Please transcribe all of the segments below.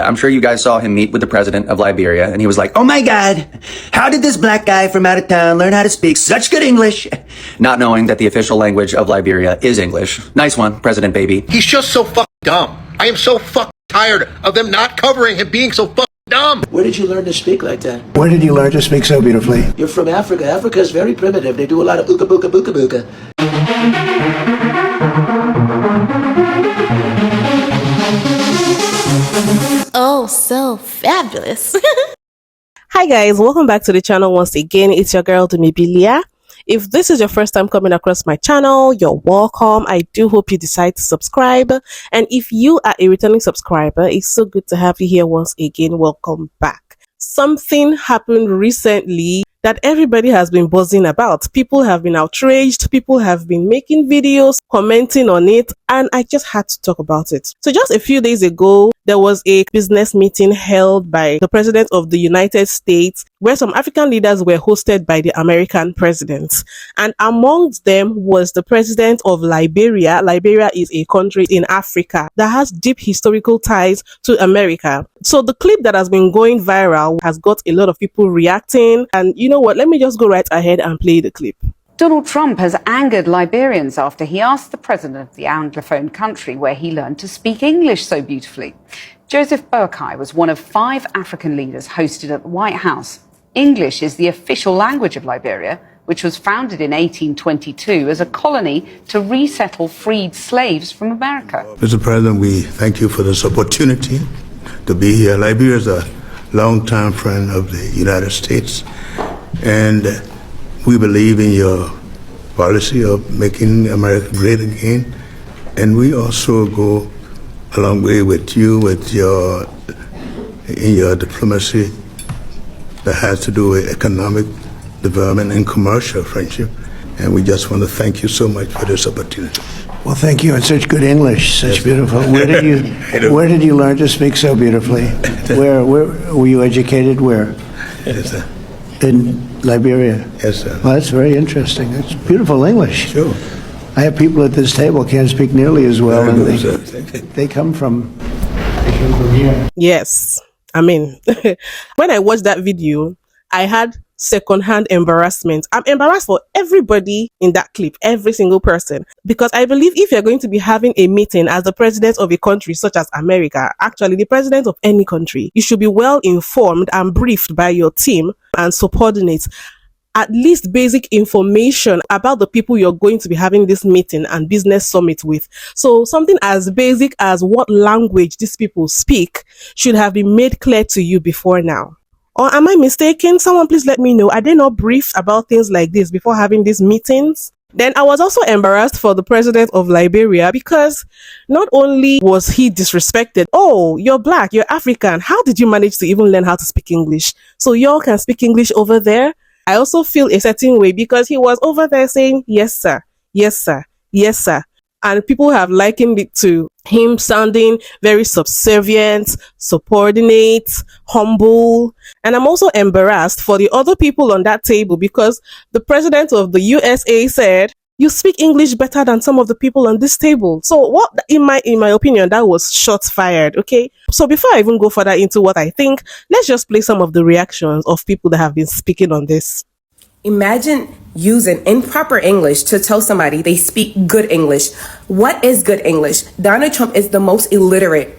I'm sure you guys saw him meet with the president of Liberia, and he was like, "Oh my God, how did this black guy from out of town learn how to speak such good English?" Not knowing that the official language of Liberia is English. Nice one, President Baby. He's just so fucking dumb. I am so fucking tired of them not covering him being so fucking dumb. Where did you learn to speak like that? Where did you learn to speak so beautifully? You're from Africa. Africa is very primitive. They do a lot of ooka booka booka booka. Oh, so fabulous. Hi guys, welcome back to the channel once again. It's your girl Dumebi. If this is your first time coming across my channel, you're welcome. I do hope you decide to subscribe. And if you are a returning subscriber, it's so good to have you here once again. Welcome back. Something happened recently that everybody has been buzzing about. People have been outraged. People have been making videos, commenting on it, and I just had to talk about it. So just a few days ago, there was a business meeting held by the President of the United States where some African leaders were hosted by the American president. And amongst them was the President of Liberia. Liberia is a country in Africa that has deep historical ties to America. So the clip that has been going viral has got a lot of people reacting. And you know what? Let me just go right ahead and play the clip. Donald Trump has angered Liberians after he asked the president of the Anglophone country where he learned to speak English so beautifully. Joseph Boakai was one of 5 African leaders hosted at the White House. English is the official language of Liberia, which was founded in 1822 as a colony to resettle freed slaves from America. Mr. President, we thank you for this opportunity to be here. Liberia is a longtime friend of the United States, and we believe in your policy of making America great again. And we also go a long way with you in your diplomacy that has to do with economic development and commercial friendship. And we just want to thank you so much for this opportunity. Well, thank you. And such good English, such beautiful. Where did you learn to speak so beautifully? Where were you educated? Where? Yes, sir. In Liberia? Yes, sir. Well, that's very interesting. It's beautiful English. Sure. I have people at this table can't speak nearly as well, and they come from here. Yes. I mean, when I watched that video, I had secondhand embarrassment. I'm embarrassed for everybody in that clip, every single person, because I believe if you're going to be having a meeting as the president of a country such as America, actually the president of any country, you should be well informed and briefed by your team and subordinates, at least basic information about the people you're going to be having this meeting and business summit with. So something as basic as what language these people speak should have been made clear to you before now. Or am I mistaken? Someone please let me know. Are they not briefed about things like this before having these meetings? Then I was also embarrassed for the president of Liberia because not only was he disrespected, "Oh, you're black, you're African. How did you manage to even learn how to speak English? So y'all can speak English over there?" I also feel a certain way because he was over there saying, "Yes, sir. Yes, sir. Yes, sir." And people have likened it to him sounding very subservient, subordinate, humble. And I'm also embarrassed for the other people on that table because the president of the USA said, "You speak English better than some of the people on this table." So what, in my opinion, that was shots fired. Okay. So before I even go further into what I think, let's just play some of the reactions of people that have been speaking on this. Imagine using improper English to tell somebody they speak good English. What is good English? Donald Trump is the most illiterate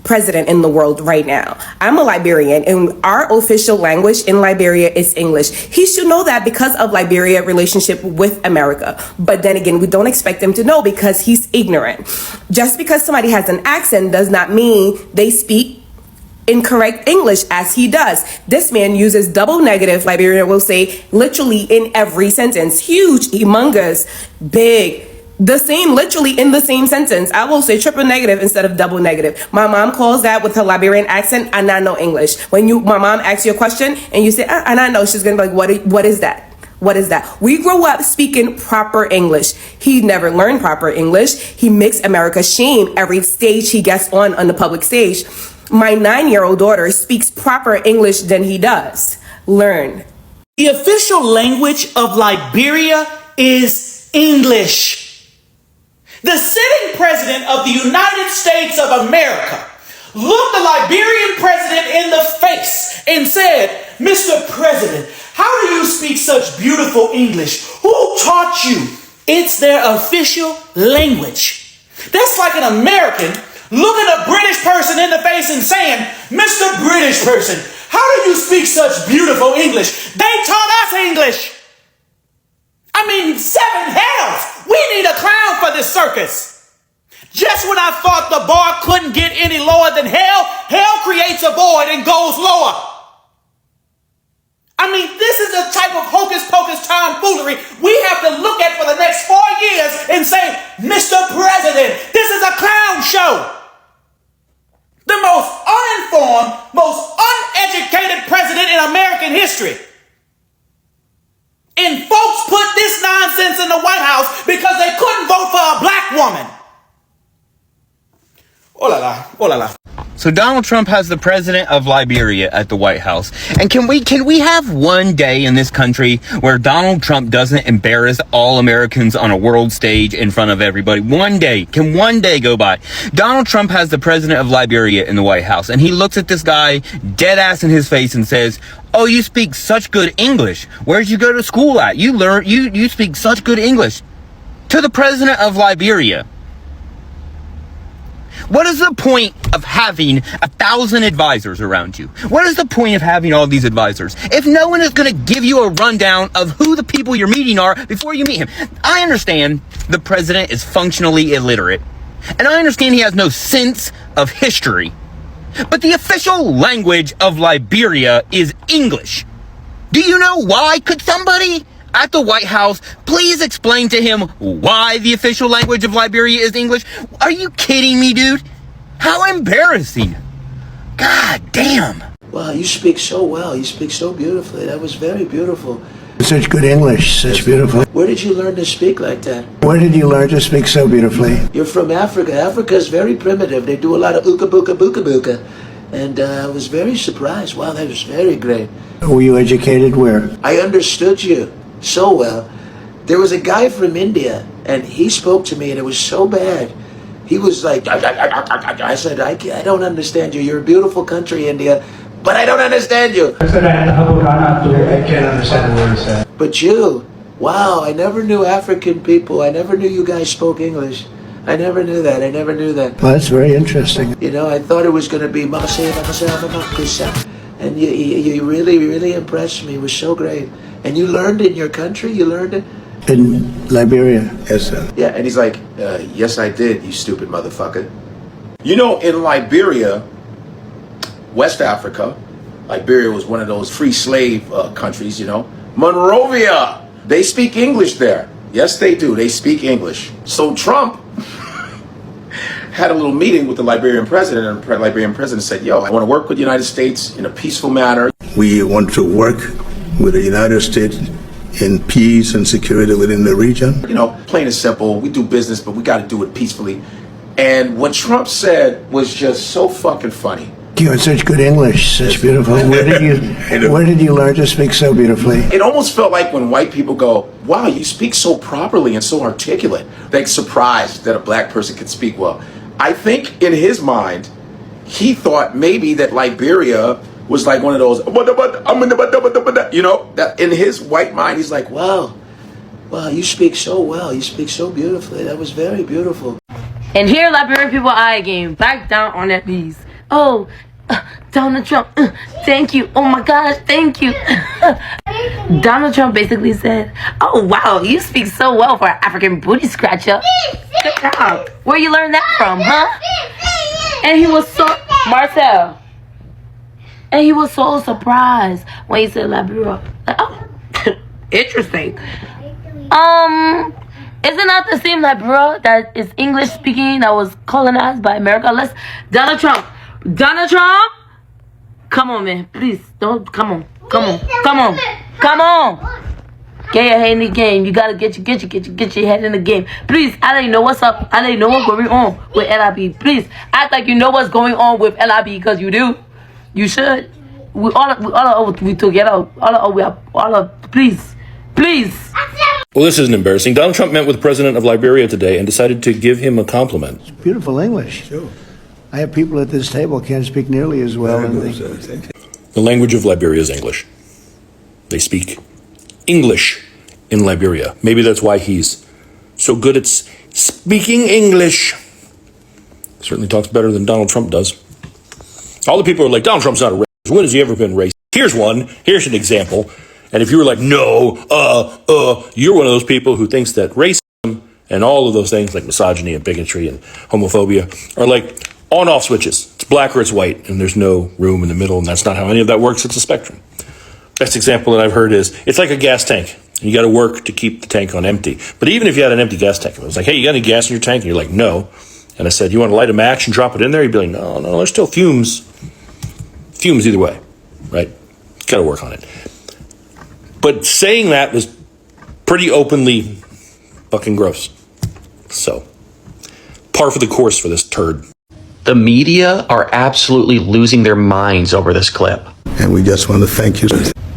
president in the world right now. I'm a Liberian and our official language in Liberia is English. He should know that because of Liberia's relationship with America. But then again, we don't expect him to know because he's ignorant. Just because somebody has an accent does not mean they speak incorrect English as he does. This man uses double negative, Liberian will say, literally in every sentence. Huge, humongous, big, the same, literally in the same sentence. I will say triple negative instead of double negative. My mom calls that with her Liberian accent, and I know English. When my mom asks you a question and you say, and I know, she's gonna be like, what is that? What is that? We grew up speaking proper English. He never learned proper English. He makes America shame every stage he gets on the public stage. My 9-year-old daughter speaks proper English than he does. Learn. The official language of Liberia is English. The sitting president of the United States of America looked the Liberian president in the face and said, "Mr. President, how do you speak such beautiful English? Who taught you?" It's their official language. That's like an American looking a British person in the face and saying, "Mr. British person, how do you speak such beautiful English? They taught us English." I mean, 7 hells! We need a clown for this circus. Just when I thought the bar couldn't get any lower than hell, hell creates a void and goes lower. I mean, this is the type of hocus pocus tomfoolery we have to look at for the next 4 years and say, "Mr. President, this is a clown show." The most uninformed, most uneducated president in American history. And folks put this nonsense in the White House because they couldn't vote for a black woman. Oh la la, oh la la. So Donald Trump has the president of Liberia at the White House. And can we have one day in this country where Donald Trump doesn't embarrass all Americans on a world stage in front of everybody? One day. Can one day go by? Donald Trump has the president of Liberia in the White House, and he looks at this guy dead ass in his face and says, "Oh, you speak such good English. Where'd you go to school at? You speak such good English." To the president of Liberia. What is the point of having 1,000 advisors around you? What is the point of having all these advisors if no one is going to give you a rundown of who the people you're meeting are before you meet him? I understand the president is functionally illiterate, and I understand he has no sense of history, but the official language of Liberia is English. Do you know why? Could somebody at the White House please explain to him why the official language of Liberia is English? Are you kidding me, dude? How embarrassing. God damn. Wow, you speak so well. You speak so beautifully. That was very beautiful. Such good English, such beautiful. Where did you learn to speak like that? Where did you learn to speak so beautifully? You're from Africa. Africa is very primitive. They do a lot of ooka booka booka booka. And I was very surprised. Wow, that was very great. Were you educated where? I understood you so well. There was a guy from India, and he spoke to me, and it was so bad. He was like, I said, I don't understand you. You're a beautiful country, India, but I don't understand you. I said, I can't understand what he said. But you, wow, I never knew African people. I never knew you guys spoke English. I never knew that. I never knew that. Well, that's very interesting. You know, I thought it was going to be and you really impressed me. It was so great. And you learned in your country? You learned it? In Liberia, yes, sir. Yeah, and he's like, yes, I did, you stupid motherfucker. You know, in Liberia, West Africa, Liberia was one of those free slave countries, you know. Monrovia, they speak English there. Yes, they do. They speak English. So Trump had a little meeting with the Liberian president, and the Liberian president said, yo, I want to work with the United States in a peaceful manner. We want to work with the United States in peace and security within the region. You know, plain and simple, we do business, but we got to do it peacefully. And what Trump said was just so fucking funny. You had such good English, such beautiful. Where did you learn to speak so beautifully? It almost felt like when white people go, wow, you speak so properly and so articulate. They're surprised that a black person can speak well. I think in his mind, he thought maybe that Liberia was like one of those, you know, that in his white mind, he's like, wow, you speak so well. You speak so beautifully. That was very beautiful. And here, Liberian people are again, back down on their knees. Oh, Donald Trump, thank you. Oh my gosh, thank you. Donald Trump basically said, oh wow, you speak so well for an African booty scratcher. Good job. Where you learned that from, huh? And he was so, Marcel. And he was so surprised when he said Liberia. Like, oh, interesting. Isn't that the same Liberia that is English speaking that was colonized by America? Donald Trump, come on, man, please don't. Come on. Get your head in the game. You gotta get your head in the game. Please, I let you know what's up. I let you know what's going on with LIB. Please act like you know what's going on with LIB because you do. You should. We together. Please. Well, this isn't embarrassing. Donald Trump met with the president of Liberia today and decided to give him a compliment. It's beautiful English. Sure. I have people at this table can't speak nearly as well. The language of Liberia is English. They speak English in Liberia. Maybe that's why he's so good at speaking English. Certainly talks better than Donald Trump does. All the people are like, Donald Trump's not a racist. When has he ever been racist? Here's one. Here's an example. And if you were like, no, you're one of those people who thinks that racism and all of those things like misogyny and bigotry and homophobia are like on-off switches. It's black or it's white, and there's no room in the middle, and that's not how any of that works. It's a spectrum. Best example that I've heard is, it's like a gas tank. You got to work to keep the tank on empty. But even if you had an empty gas tank, it was like, hey, you got any gas in your tank? And you're like, no. And I said, you want to light a match and drop it in there? You'd be like, no, there's still fumes. Fumes either way, right? Got to work on it. But saying that was pretty openly fucking gross. So, par for the course for this turd. The media are absolutely losing their minds over this clip. And we just want to thank you.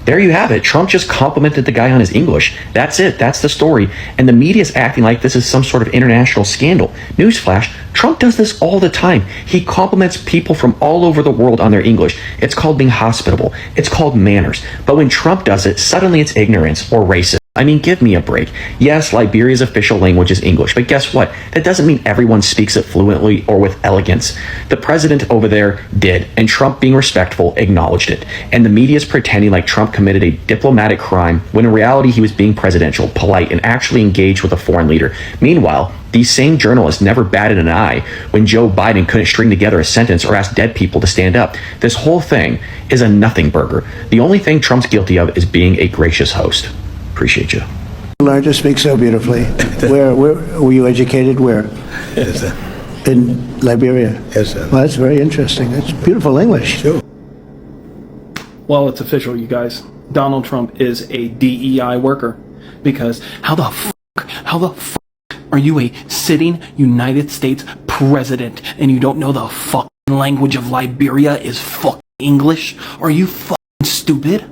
There you have it. Trump just complimented the guy on his English. That's it. That's the story. And the media's acting like this is some sort of international scandal. Newsflash, Trump does this all the time. He compliments people from all over the world on their English. It's called being hospitable. It's called manners. But when Trump does it, suddenly it's ignorance or racist. I mean, give me a break. Yes, Liberia's official language is English, but guess what? That doesn't mean everyone speaks it fluently or with elegance. The president over there did, and Trump, being respectful, acknowledged it. And the media's pretending like Trump committed a diplomatic crime when in reality he was being presidential, polite, and actually engaged with a foreign leader. Meanwhile, these same journalists never batted an eye when Joe Biden couldn't string together a sentence or ask dead people to stand up. This whole thing is a nothing burger. The only thing Trump's guilty of is being a gracious host. Appreciate you. Learned to speak so beautifully. Where were you educated? Where? Yes, sir. In Liberia? Yes, sir. Well, that's very interesting. That's beautiful English. Sure. Well, it's official, you guys. Donald Trump is a DEI worker. Because how the fuck are you a sitting United States president and you don't know the fucking language of Liberia is fucking English? Are you fucking stupid?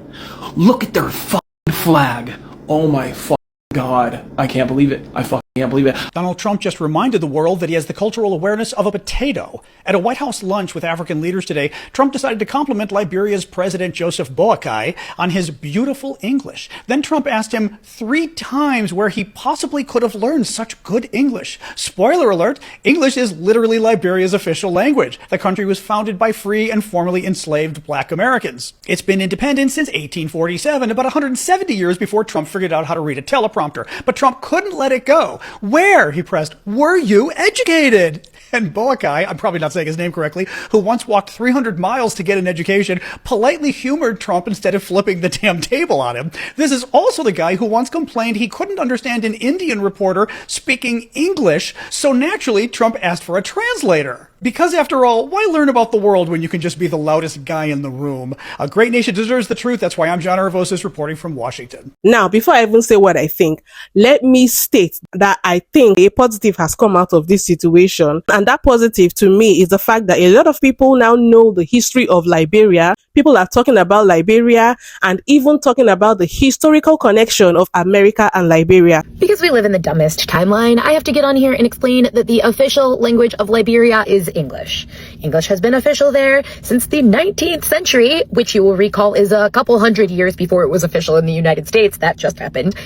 Look at their fucking flag. Oh my fucking God. I can't believe it. I fucking can't believe it. Donald Trump just reminded the world that he has the cultural awareness of a potato. At a White House lunch with African leaders today, Trump decided to compliment Liberia's President Joseph Boakai on his beautiful English. Then Trump asked him 3 times where he possibly could have learned such good English. Spoiler alert, English is literally Liberia's official language. The country was founded by free and formerly enslaved black Americans. It's been independent since 1847, about 170 years before Trump figured out how to read a teleprompter. But Trump couldn't let it go. Where, he pressed, were you educated? And Boakai, I'm probably not saying his name correctly, who once walked 300 miles to get an education, politely humored Trump instead of flipping the damn table on him. This is also the guy who once complained he couldn't understand an Indian reporter speaking English, so naturally Trump asked for a translator. Because after all, why learn about the world when you can just be the loudest guy in the room? A great nation deserves the truth. That's why I'm John Arvosis reporting from Washington. Now, before I even say what I think, let me state that I think a positive has come out of this situation. And that positive to me is the fact that a lot of people now know the history of Liberia. People are talking about Liberia and even talking about the historical connection of America and Liberia. Because we live in the dumbest timeline, I have to get on here and explain that the official language of Liberia is English. English has been official there since the 19th century, which you will recall is a couple hundred years before it was official in the United States. That just happened.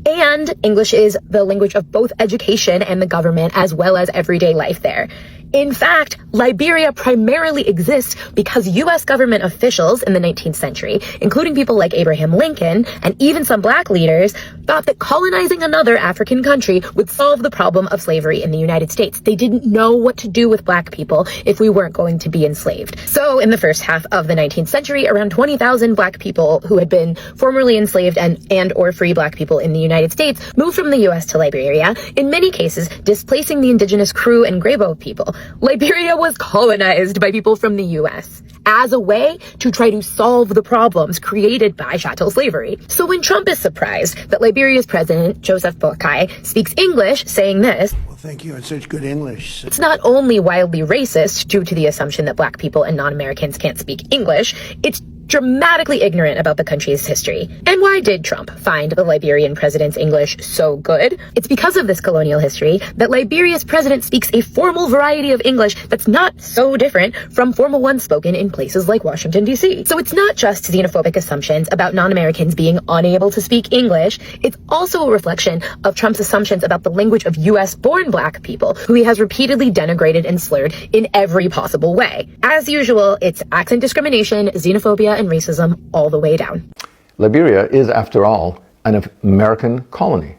And English is the language of both education and the government, as well as everyday life there. In fact, Liberia primarily exists because U.S. government officials in the 19th century, including people like Abraham Lincoln and even some black leaders, thought that colonizing another African country would solve the problem of slavery in the United States. They didn't know what to do with black people if we weren't going to be enslaved. So in the first half of the 19th century, around 20,000 black people who had been formerly enslaved and or free black people in the United States moved from the U.S. to Liberia, in many cases displacing the indigenous Kru and Grebo people. Liberia was colonized by people from the U.S. as a way to try to solve the problems created by chattel slavery. So when Trump is surprised that Liberia's president, Joseph Boakai, speaks English, saying this, Well, thank you. It's such good English. it's not only wildly racist due to the assumption that black people and non-Americans can't speak English, it's dramatically ignorant about the country's history. And why did Trump find the Liberian president's English so good? It's because of this colonial history that Liberia's president speaks a formal variety of English that's not so different from formal ones spoken in places like Washington, D.C. So it's not just xenophobic assumptions about non-Americans being unable to speak English, it's also a reflection of Trump's assumptions about the language of U.S.-born black people, who he has repeatedly denigrated and slurred in every possible way. As usual, it's accent discrimination, xenophobia, and racism all the way down. Liberia is, after all, an American colony.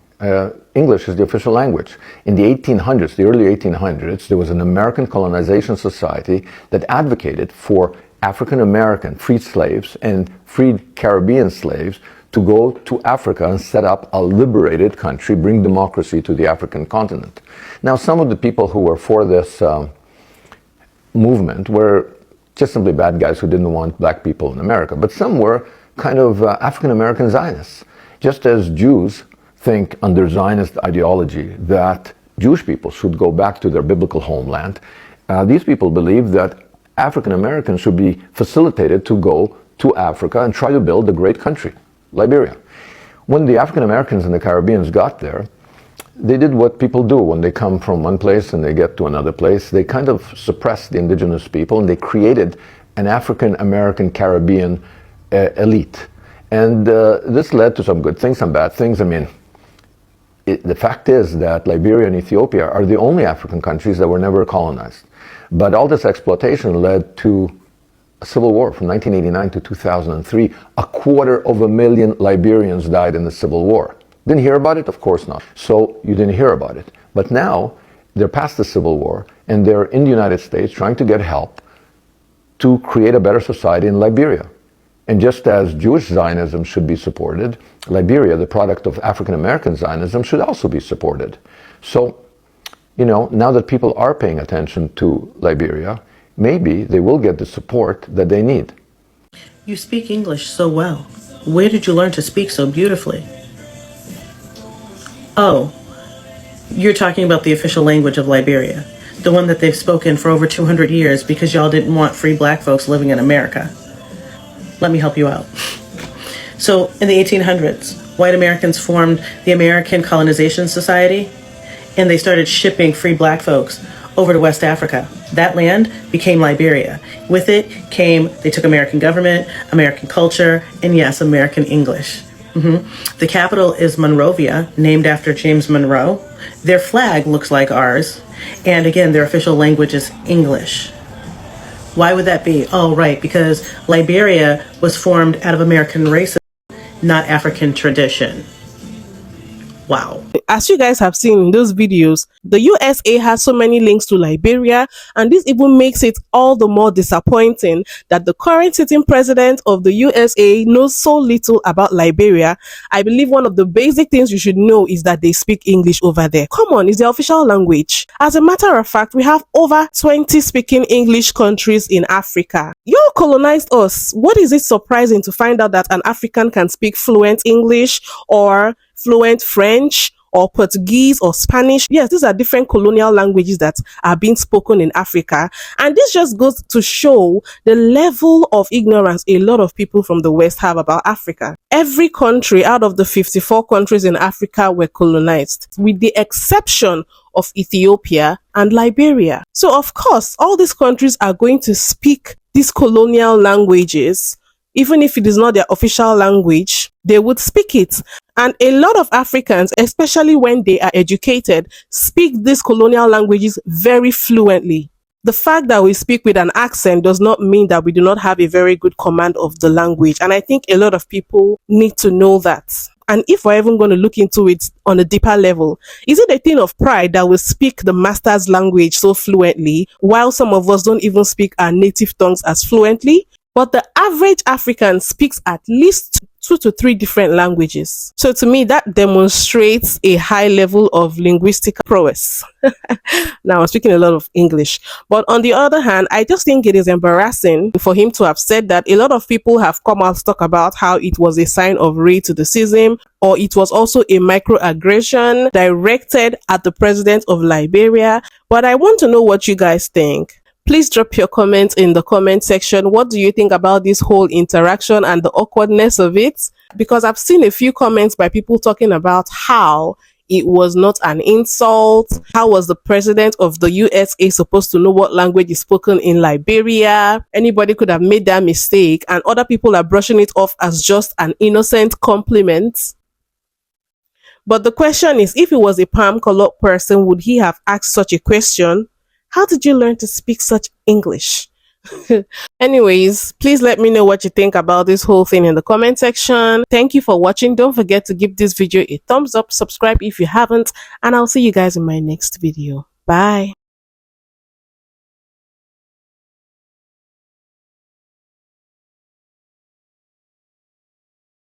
English is the official language. In the 1800s, the early 1800s, there was an American colonization society that advocated for African American freed slaves and freed Caribbean slaves to go to Africa and set up a liberated country, bring democracy to the African continent. Now, some of the people who were for this movement were just simply bad guys who didn't want black people in America. But some were kind of African-American Zionists. Just as Jews think under Zionist ideology that Jewish people should go back to their biblical homeland, these people believe that African-Americans should be facilitated to go to Africa and try to build a great country, Liberia. When the African-Americans and the Caribbeans got there, they did what people do when they come from one place and they get to another place. They kind of suppressed the indigenous people and they created an African-American Caribbean elite. And this led to some good things, some bad things. I mean, the fact is that Liberia and Ethiopia are the only African countries that were never colonized. But all this exploitation led to a civil war from 1989 to 2003. 250,000 Liberians died in the civil war. Didn't hear about it? Of course not. So you didn't hear about it. But now they're past the Civil War and they're in the United States trying to get help to create a better society in Liberia. And just as Jewish Zionism should be supported, Liberia, the product of African American Zionism, should also be supported. So, you know, now that people are paying attention to Liberia, maybe they will get the support that they need. You speak English so well. Where did you learn to speak so beautifully? Oh, you're talking about the official language of Liberia, the one that they've spoken for over 200 years because y'all didn't want free black folks living in America. Let me help you out. So in the 1800s, white Americans formed the American Colonization Society, and they started shipping free black folks over to West Africa. That land became Liberia. With it came, they took American government, American culture, and yes, American English. The capital is Monrovia, named after James Monroe. Their flag looks like ours. And again, their official language is English. Why would that be? Oh, right, because Liberia was formed out of American racism, not African tradition. Wow. As you guys have seen in those videos, the USA has so many links to Liberia, and this even makes it all the more disappointing that the current sitting president of the USA knows so little about Liberia. I believe one of the basic things you should know is that they speak English over there. Come on, it's their official language. As a matter of fact, we have over 20 speaking English countries in Africa. You colonized us. What is it surprising to find out that an African can speak fluent English or fluent French or Portuguese or Spanish? Yes, these are different colonial languages that are being spoken in Africa. And this just goes to show the level of ignorance a lot of people from the West have about Africa. Every country out of the 54 countries in Africa were colonized, with the exception of Ethiopia and Liberia. So of course, all these countries are going to speak these colonial languages. Even if it is not their official language, they would speak it. And a lot of Africans, especially when they are educated, speak these colonial languages very fluently. The fact that we speak with an accent does not mean that we do not have a very good command of the language. And I think a lot of people need to know that. And if we're even going to look into it on a deeper level, is it a thing of pride that we speak the master's language so fluently, while some of us don't even speak our native tongues as fluently? But the average African speaks at least 2 to 3 different languages. So to me, that demonstrates a high level of linguistic prowess. Now, I'm speaking a lot of English. But on the other hand, I just think it is embarrassing for him to have said that. A lot of people have come out to talk about how it was a sign of racism, or it was also a microaggression directed at the president of Liberia. But I want to know what you guys think. Please drop your comments in the comment section. What do you think about this whole interaction and the awkwardness of it? Because I've seen a few comments by people talking about how it was not an insult. How was the president of the USA supposed to know what language is spoken in Liberia? Anybody could have made that mistake, and other people are brushing it off as just an innocent compliment. But the question is, if he was a palm-colored person, would he have asked such a question? How did you learn to speak such English? Anyways, please let me know what you think about this whole thing in the comment section. Thank you for watching. Don't forget to give this video a thumbs up, subscribe if you haven't, and I'll see you guys in my next video. Bye.